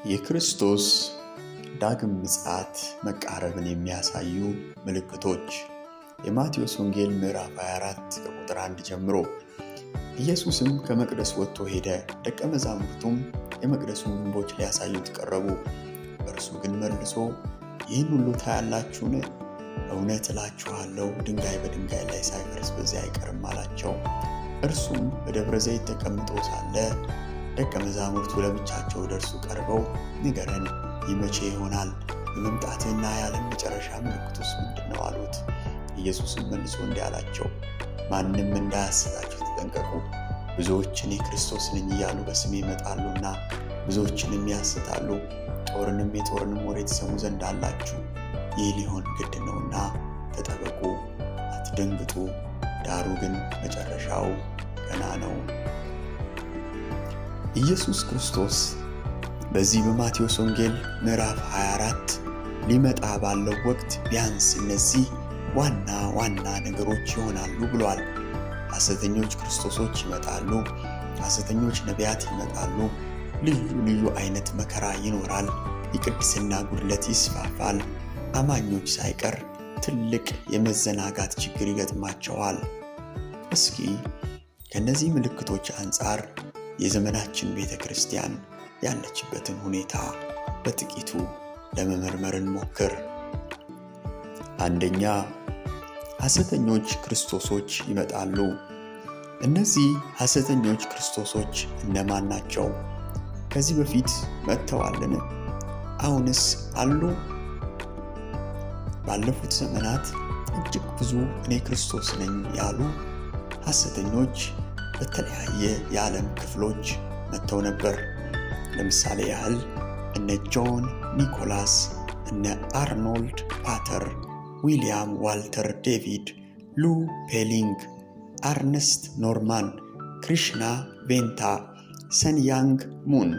የክርስቶስ ዳግም ምጽአት መቃረብን የሚያሳዩ ምልክቶች። የማቴዎስ ወንጌል ምዕራፍ 24 ከቁጥር 1 ጀምሮ። ኢየሱስም ከመቅደስ ወጥቶ ሄደ፣ ደቀ መዛሙርቱም የመቅደሱን ግንቦች ሊያሳዩት ቀረቡ። እርሱ ግን መልሶ ይህን ሁሉ ታያላችሁን? እውነት እላችኋለሁ ድንጋይ በድንጋይ ላይ ሳይፈርስ በዚያ አይቀርም አላቸው። እርሱም በደብረ ዘይት ተቀምጦ ሳለ ደቀ መዛሙርቱ ለብቻቸው ወደ እርሱ ቀርበው ንገረን፣ ይህ መቼ ይሆናል? የመምጣትህና የዓለም መጨረሻ ምልክቱስ ምንድን ነው? አሉት። ኢየሱስም መልሶ እንዲህ አላቸው፣ ማንም እንዳያስታችሁ ተጠንቀቁ። ብዙዎች እኔ ክርስቶስ ነኝ እያሉ በስሜ ይመጣሉና ብዙዎችንም ያስታሉ። የጦርንም ወሬ ትሰሙ ዘንድ አላችሁ። ይህ ሊሆን ግድ ነውና ተጠበቁ፣ አትደንግጡ። ዳሩ ግን መጨረሻው ገና ነው። ኢየሱስ ክርስቶስ በዚህ በማቴዎስ ወንጌል ምዕራፍ 24 ሊመጣ ባለው ወቅት ቢያንስ እነዚህ ዋና ዋና ነገሮች ይሆናሉ ብሏል። ሐሰተኞች ክርስቶሶች ይመጣሉ፣ ሐሰተኞች ነቢያት ይመጣሉ፣ ልዩ ልዩ አይነት መከራ ይኖራል፣ የቅድስና ጉድለት ይስፋፋል፣ አማኞች ሳይቀር ትልቅ የመዘናጋት ችግር ይገጥማቸዋል። እስኪ ከእነዚህ ምልክቶች አንጻር የዘመናችን ቤተ ክርስቲያን ያለችበትን ሁኔታ በጥቂቱ ለመመርመር እንሞክር። አንደኛ፣ ሐሰተኞች ክርስቶሶች ይመጣሉ። እነዚህ ሐሰተኞች ክርስቶሶች እነማን ናቸው? ከዚህ በፊት መጥተዋልን? አሁንስ አሉ? ባለፉት ዘመናት እጅግ ብዙ እኔ ክርስቶስ ነኝ ያሉ ሐሰተኞች በተለያየ የዓለም ክፍሎች መጥተው ነበር። ለምሳሌ ያህል እነ ጆን ኒኮላስ፣ እነ አርኖልድ ፓተር፣ ዊሊያም ዋልተር ዴቪድ፣ ሉ ፔሊንግ፣ አርነስት ኖርማን፣ ክሪሽና ቬንታ፣ ሰንያንግ ሙን፣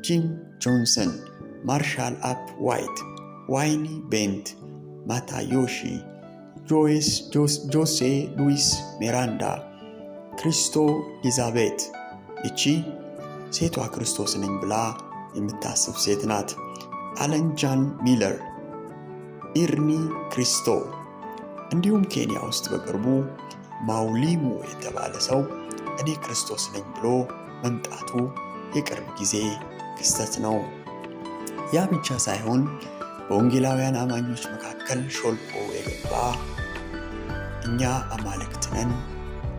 ጂም ጆንሰን፣ ማርሻል አፕ ዋይት፣ ዋይኒ ቤንት፣ ማታዮሺ፣ ጆሴ ሉዊስ ሚራንዳ፣ ክሪስቶ ኤሊዛቤት። ይቺ ሴቷ ክርስቶስ ነኝ ብላ የምታስብ ሴት ናት። አለን ጃን ሚለር፣ ኢርኒ ክሪስቶ። እንዲሁም ኬንያ ውስጥ በቅርቡ ማውሊሙ የተባለ ሰው እኔ ክርስቶስ ነኝ ብሎ መምጣቱ የቅርብ ጊዜ ክስተት ነው። ያ ብቻ ሳይሆን በወንጌላውያን አማኞች መካከል ሾልኮ የገባ እኛ አማልክት ነን፣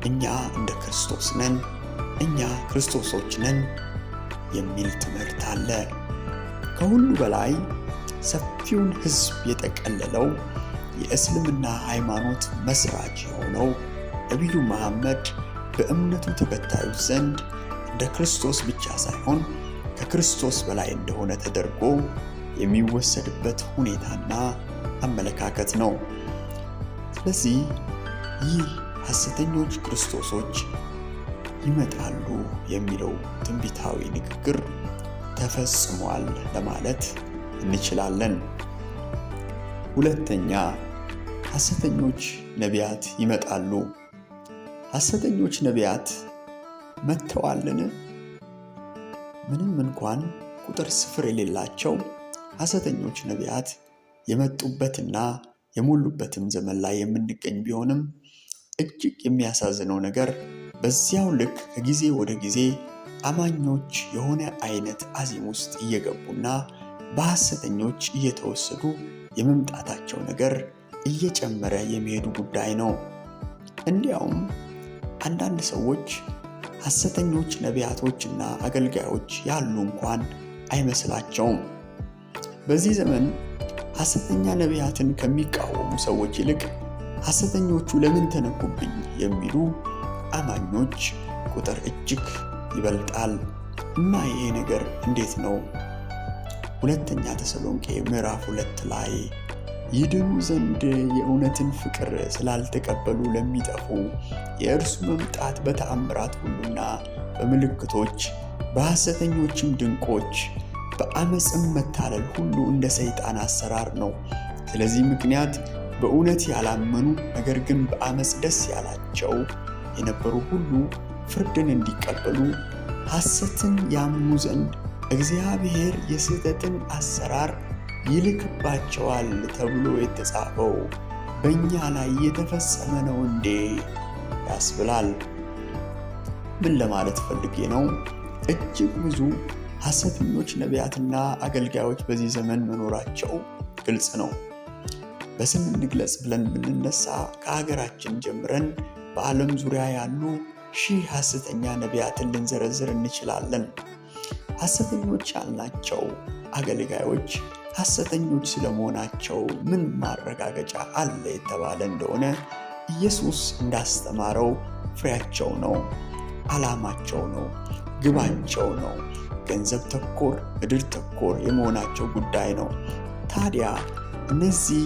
እኛ እንደ ክርስቶስ ነን፣ እኛ ክርስቶሶች ነን የሚል ትምህርት አለ። ከሁሉ በላይ ሰፊውን ሕዝብ የጠቀለለው የእስልምና ሃይማኖት መስራች የሆነው ነቢዩ መሐመድ በእምነቱ ተከታዮች ዘንድ እንደ ክርስቶስ ብቻ ሳይሆን ከክርስቶስ በላይ እንደሆነ ተደርጎ የሚወሰድበት ሁኔታና አመለካከት ነው። ስለዚህ ይህ ሐሰተኞች ክርስቶሶች ይመጣሉ የሚለው ትንቢታዊ ንግግር ተፈጽሟል ለማለት እንችላለን። ሁለተኛ፣ ሐሰተኞች ነቢያት ይመጣሉ። ሐሰተኞች ነቢያት መጥተዋልን? ምንም እንኳን ቁጥር ስፍር የሌላቸው ሐሰተኞች ነቢያት የመጡበትና የሞሉበትም ዘመን ላይ የምንገኝ ቢሆንም እጅግ የሚያሳዝነው ነገር በዚያው ልክ ከጊዜ ወደ ጊዜ አማኞች የሆነ አይነት አዚም ውስጥ እየገቡና በሐሰተኞች እየተወሰዱ የመምጣታቸው ነገር እየጨመረ የሚሄዱ ጉዳይ ነው። እንዲያውም አንዳንድ ሰዎች ሐሰተኞች ነቢያቶችና አገልጋዮች ያሉ እንኳን አይመስላቸውም። በዚህ ዘመን ሐሰተኛ ነቢያትን ከሚቃወሙ ሰዎች ይልቅ ሐሰተኞቹ ለምን ተነኩብኝ የሚሉ አማኞች ቁጥር እጅግ ይበልጣል። እና ይሄ ነገር እንዴት ነው? ሁለተኛ ተሰሎንቄ ምዕራፍ 2 ላይ ይድኑ ዘንድ የእውነትን ፍቅር ስላልተቀበሉ ለሚጠፉ የእርሱ መምጣት በተአምራት ሁሉና በምልክቶች በሐሰተኞችም ድንቆች በአመፅም መታለል ሁሉ እንደ ሰይጣን አሰራር ነው። ስለዚህ ምክንያት በእውነት ያላመኑ ነገር ግን በአመፅ ደስ ያላቸው የነበሩ ሁሉ ፍርድን እንዲቀበሉ ሐሰትን ያምኑ ዘንድ እግዚአብሔር የስህተትን አሰራር ይልክባቸዋል ተብሎ የተጻፈው በእኛ ላይ የተፈጸመ ነው እንዴ ያስብላል። ምን ለማለት ፈልጌ ነው? እጅግ ብዙ ሐሰተኞች ነቢያትና አገልጋዮች በዚህ ዘመን መኖራቸው ግልጽ ነው። በስም እንግለጽ ብለን ብንነሳ ከሀገራችን ጀምረን በዓለም ዙሪያ ያሉ ሺህ ሐሰተኛ ነቢያትን ልንዘረዝር እንችላለን። ሐሰተኞች ያልናቸው አገልጋዮች ሐሰተኞች ስለመሆናቸው ምን ማረጋገጫ አለ የተባለ እንደሆነ ኢየሱስ እንዳስተማረው ፍሬያቸው ነው፣ ዓላማቸው ነው፣ ግባቸው ነው። ገንዘብ ተኮር፣ ምድር ተኮር የመሆናቸው ጉዳይ ነው። ታዲያ እነዚህ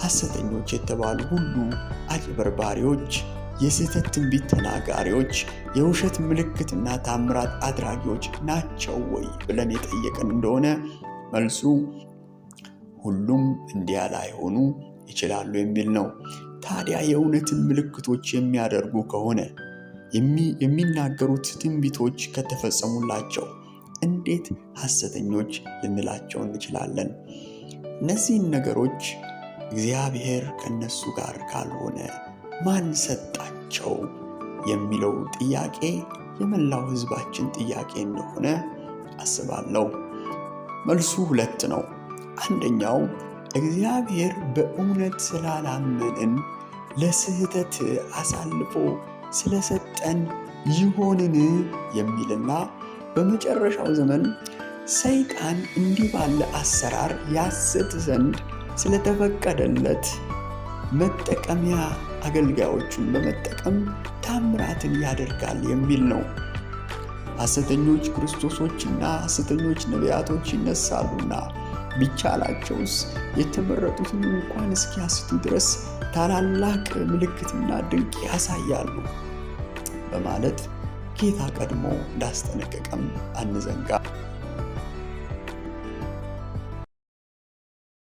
ሐሰተኞች የተባሉ ሁሉ አጭበርባሪዎች፣ የስህተት ትንቢት ተናጋሪዎች፣ የውሸት ምልክትና ታምራት አድራጊዎች ናቸው ወይ ብለን የጠየቅን እንደሆነ መልሱ ሁሉም እንዲያ ላይሆኑ ይችላሉ የሚል ነው። ታዲያ የእውነትን ምልክቶች የሚያደርጉ ከሆነ የሚናገሩት ትንቢቶች ከተፈጸሙላቸው እንዴት ሐሰተኞች ልንላቸው እንችላለን? እነዚህን ነገሮች እግዚአብሔር ከነሱ ጋር ካልሆነ ማን ሰጣቸው የሚለው ጥያቄ የመላው ሕዝባችን ጥያቄ እንደሆነ አስባለሁ። መልሱ ሁለት ነው። አንደኛው እግዚአብሔር በእውነት ስላላመንን ለስህተት አሳልፎ ስለሰጠን ይሆንን የሚልና በመጨረሻው ዘመን ሰይጣን እንዲህ ባለ አሰራር ያስት ዘንድ ስለተፈቀደለት መጠቀሚያ አገልጋዮቹን በመጠቀም ታምራትን ያደርጋል የሚል ነው። ሐሰተኞች ክርስቶሶችና ሐሰተኞች ነቢያቶች ይነሳሉና ቢቻላቸውስ የተመረጡትን እንኳን እስኪያስቱ ድረስ ታላላቅ ምልክትና ድንቅ ያሳያሉ በማለት ጌታ ቀድሞ እንዳስጠነቀቀም አንዘንጋ።